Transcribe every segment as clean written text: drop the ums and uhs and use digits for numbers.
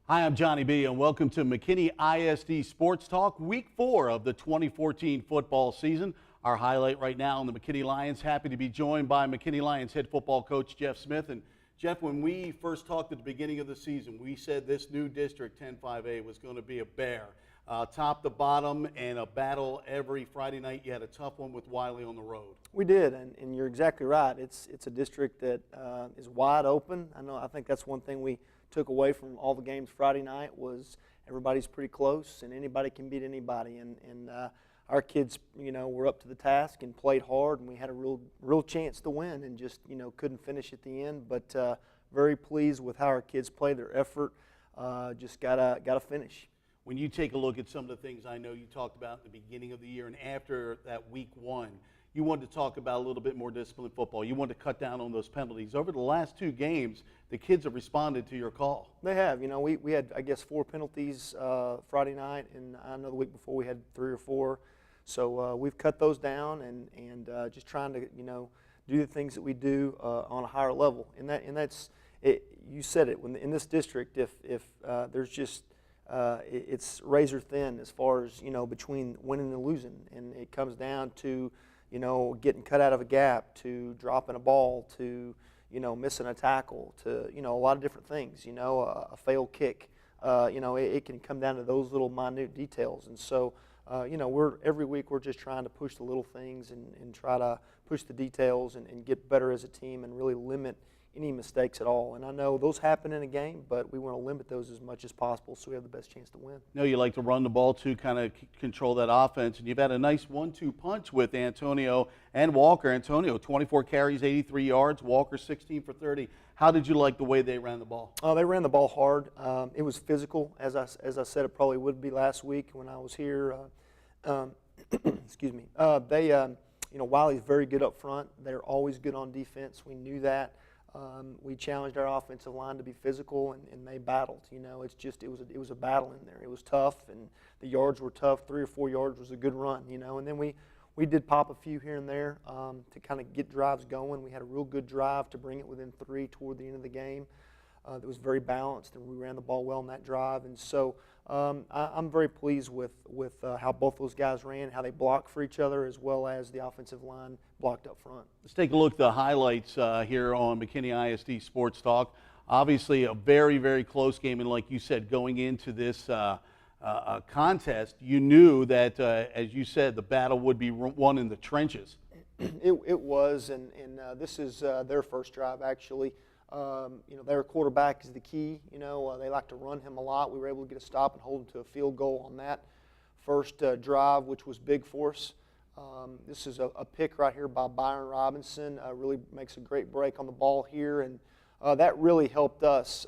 Hi, I'm Johnny B, and welcome to McKinney ISD Sports Talk, Week 4 of the 2014 football season. Our highlight right now on the McKinney Lions. Happy to be joined by McKinney Lions head football coach Jeff Smith. And Jeff, when we first talked at the beginning of the season, we said this new district, 10-5A, was going to be a bear. Top to bottom and a battle every Friday night. You had a tough one with Wylie on the road. We did, and you're exactly right. It's a district that is wide open. I think that's one thing we took away from all the games Friday night was everybody's pretty close and anybody can beat anybody. And our kids, were up to the task and played hard, and we had a real chance to win and just, couldn't finish at the end. But very pleased with how our kids played, their effort. Just gotta finish. When you take a look at some of the things I know you talked about at the beginning of the year and after that week 1, you wanted to talk about a little bit more disciplined football. You wanted to cut down on those penalties. Over the last 2 games, the kids have responded to your call. They have. We had, I guess, 4 penalties Friday night, and I know the week before we had 3 or 4. So we've cut those down and just trying to, do the things that we do on a higher level. And that's it. You said it. In this district, if there's just it's razor thin as far as between winning and losing, and it comes down to getting cut out of a gap, to dropping a ball, to missing a tackle, to a lot of different things. A failed kick. It can come down to those little minute details, and so every week we're just trying to push the little things and try to push the details and get better as a team and really limit any mistakes at all. And I know those happen in a game, but we want to limit those as much as possible so we have the best chance to win. No, you like to run the ball to kind of control that offense, and you've had a nice 1-2 punch with Antonio and Walker. Antonio, 24 carries, 83 yards. Walker, 16 for 30. How did you like the way they ran the ball? They ran the ball hard. It was physical, as I said it probably would be last week when I was here. Excuse me. Wylie's very good up front. They're always good on defense. We knew that. We challenged our offensive line to be physical, and they battled. It was a battle in there. It was tough, and the yards were tough. 3 or 4 yards was a good run, and then we did pop a few here and there to kind of get drives going. We had a real good drive to bring it within 3 toward the end of the game. That was very balanced, and we ran the ball well in that drive. And so I'm very pleased with how both those guys ran, how they blocked for each other, as well as the offensive line blocked up front. Let's take a look at the highlights here on McKinney ISD Sports Talk. Obviously a very, very close game, and like you said, going into this contest, you knew that, as you said, the battle would be won in the trenches. It was, and this is their first drive, actually. Their quarterback is the key. They like to run him a lot. We were able to get a stop and hold him to a field goal on that first drive, which was big for us. This is a pick right here by Byron Robinson. Really makes a great break on the ball here, and that really helped us,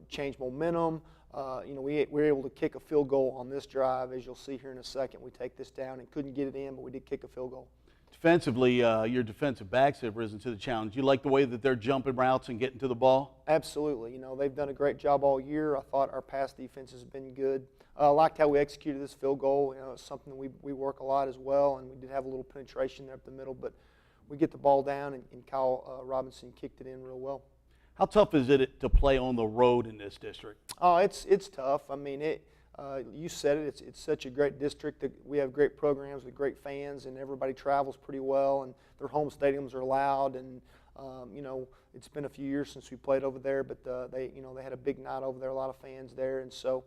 change momentum. We were able to kick a field goal on this drive, as you'll see here in a second. We take this down and couldn't get it in, but we did kick a field goal. Defensively, your defensive backs have risen to the challenge. You like the way that they're jumping routes and getting to the ball? Absolutely. They've done a great job all year. I thought our pass defense has been good. I liked how we executed this field goal. It's something we work a lot as well, and we did have a little penetration there up the middle, but we get the ball down, and Kyle Robinson kicked it in real well. How tough is it to play on the road in this district? Oh, it's tough. I mean, you said it. It's such a great district that we have great programs with great fans, and everybody travels pretty well, and their home stadiums are loud. And it's been a few years since we played over there, but they had a big night over there, a lot of fans there, and so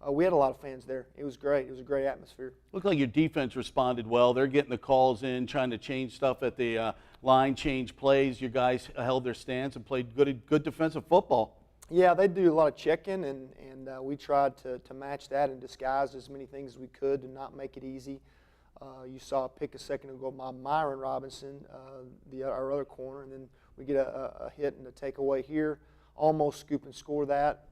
we had a lot of fans there. It was great. It was a great atmosphere. Looked like your defense responded well. They're getting the calls in, trying to change stuff at the line, change plays. Your guys held their stance and played good defensive football. Yeah, they do a lot of checking, and we tried to match that and disguise as many things as we could to not make it easy. You saw a pick a second ago by Myron Robinson, our other corner, and then we get a hit and a takeaway here. Almost scoop and score that,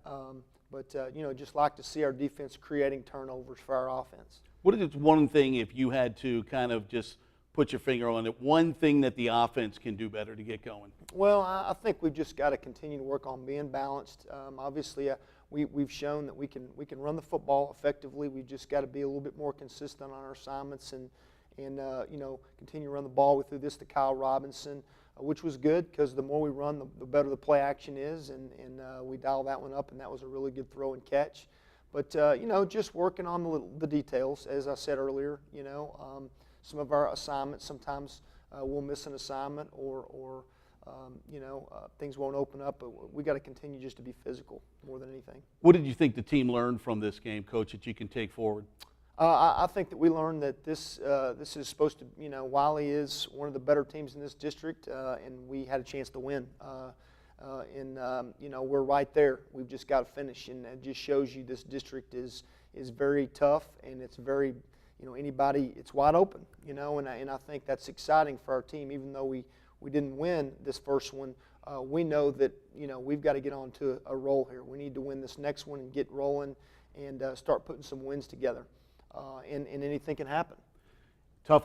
but just like to see our defense creating turnovers for our offense. What is one thing, if you had to kind of just put your finger on it, one thing that the offense can do better to get going? Well, I think we've just got to continue to work on being balanced. Obviously, we've shown that we can run the football effectively. We've just got to be a little bit more consistent on our assignments and continue to run the ball. We threw this to Kyle Robinson. which was good because the more we run, the better the play action is, and we dialed that one up, and that was a really good throw and catch. But, just working on the details, as I said earlier, some of our assignments, sometimes we'll miss an assignment or things won't open up, but we got to continue just to be physical more than anything. What did you think the team learned from this game, Coach, that you can take forward? I think that we learned that this is supposed to, Wylie is one of the better teams in this district, and we had a chance to win. We're right there. We've just got to finish, and it just shows you this district is very tough, and it's very, anybody, it's wide open, and I think that's exciting for our team. Even though we didn't win this first one, we know that, we've got to get on to a roll here. We need to win this next one and get rolling and start putting some wins together. And anything can happen. Tough.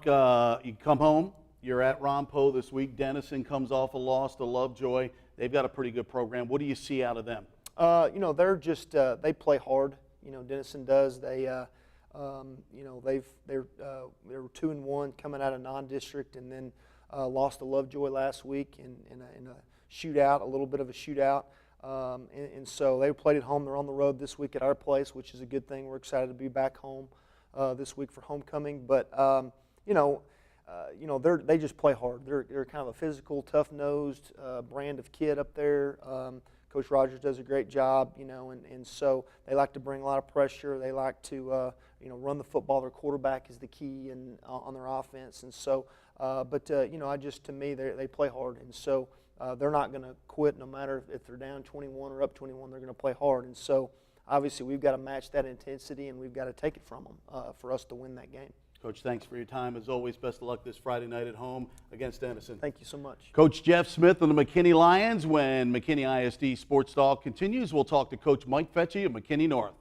You come home. You're at Rompo this week. Denison comes off a loss to Lovejoy. They've got a pretty good program. What do you see out of them? They're just they play hard. Denison does. They're 2-1 coming out of non-district, and then lost to Lovejoy last week in a shootout, a little bit of a shootout. And so they played at home. They're on the road this week at our place, which is a good thing. We're excited to be back home this week for homecoming. But they just play hard. They're kind of a physical, tough-nosed brand of kid up there. Coach Rogers does a great job, and so they like to bring a lot of pressure. They like to run the football. Their quarterback is the key on their offense, and so. To me, they play hard, and so. They're not going to quit no matter if they're down 21 or up 21. They're going to play hard. And so, obviously, we've got to match that intensity, and we've got to take it from them for us to win that game. Coach, thanks for your time. As always, best of luck this Friday night at home against Denison. Thank you so much. Coach Jeff Smith of the McKinney Lions. When McKinney ISD Sports Talk continues, we'll talk to Coach Mike Fetchy of McKinney North.